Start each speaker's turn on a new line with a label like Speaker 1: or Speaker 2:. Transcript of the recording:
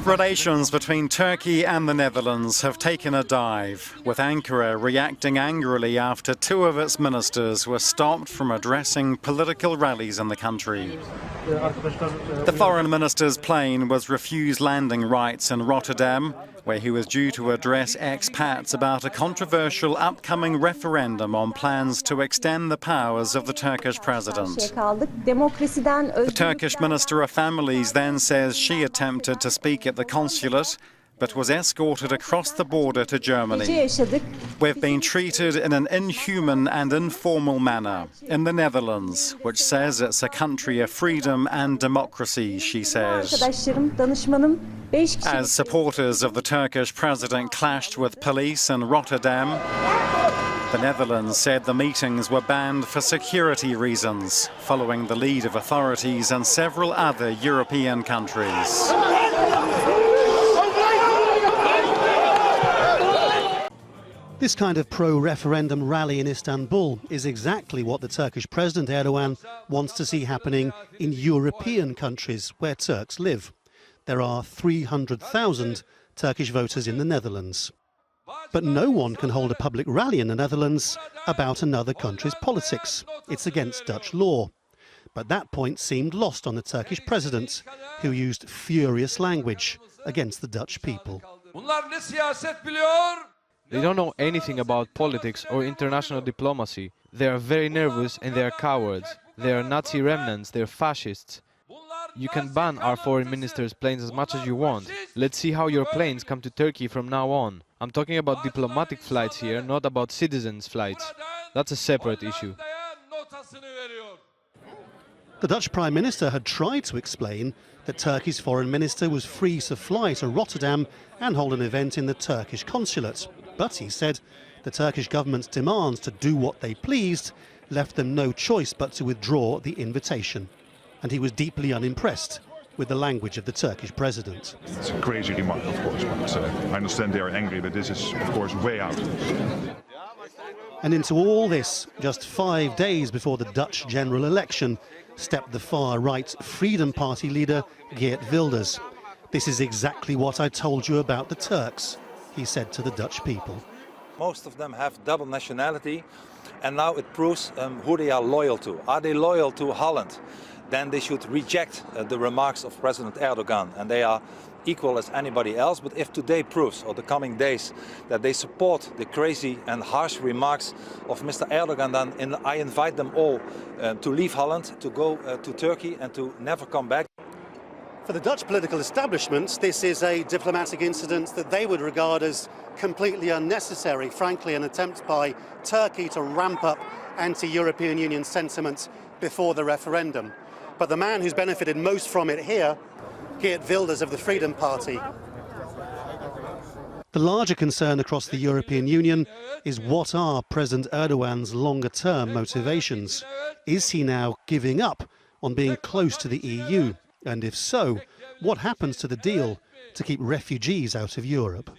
Speaker 1: Relations between Turkey and the Netherlands have taken a dive, with Ankara reacting angrily after two of its ministers were stopped from addressing political rallies in the country. The foreign minister's plane was refused landing rights in Rotterdam, where he was due to address expats about a controversial upcoming referendum on plans to extend the powers of the Turkish president. The Turkish Minister of Families then says she attempted to speak at the consulate, but was escorted across the border to Germany. We've been treated in an inhuman and informal manner in the Netherlands, which says it's a country of freedom and democracy, she says. As supporters of the Turkish president clashed with police in Rotterdam, the Netherlands said the meetings were banned for security reasons, following the lead of authorities in several other European countries.
Speaker 2: This kind of pro-referendum rally in Istanbul is exactly what the Turkish President Erdogan wants to see happening in European countries where Turks live. There are 300,000 Turkish voters in the Netherlands. But no one can hold a public rally in the Netherlands about another country's politics. It's against Dutch law. But that point seemed lost on the Turkish president, who used furious language against the Dutch people.
Speaker 3: They don't know anything about politics or international diplomacy. They are very nervous and they are cowards. They are Nazi remnants, they are fascists. You can ban our foreign ministers' planes as much as you want. Let's see how your planes come to Turkey from now on. I'm talking about diplomatic flights here, not about citizens' flights. That's a separate issue.
Speaker 2: The Dutch Prime Minister had tried to explain that Turkey's foreign minister was free to fly to Rotterdam and hold an event in the Turkish consulate. But he said the Turkish government's demands to do what they pleased left them no choice but to withdraw the invitation. And he was deeply unimpressed with the language of the Turkish president.
Speaker 4: It's a crazy remark, of course, but I understand they are angry, but this is, of course, way out.
Speaker 2: And into all this, just 5 days before the Dutch general election, stepped the far-right Freedom Party leader, Geert Wilders. This is exactly what I told you about the Turks, he said to the Dutch people.
Speaker 5: Most of them have double nationality, and now it proves who they are loyal to. Are they loyal to Holland? Then they should reject the remarks of President Erdogan, and they are equal as anybody else. But if today proves, or the coming days, that they support the crazy and harsh remarks of Mr. Erdogan, then I invite them all to leave Holland, to go to Turkey and to never come back.
Speaker 2: For the Dutch political establishment, this is a diplomatic incident that they would regard as completely unnecessary, frankly an attempt by Turkey to ramp up anti-European Union sentiment before the referendum. But the man who's benefited most from it here, Geert Wilders of the Freedom Party. The larger concern across the European Union is what are President Erdogan's longer-term motivations? Is he now giving up on being close to the EU? And if so, what happens to the deal to keep refugees out of Europe?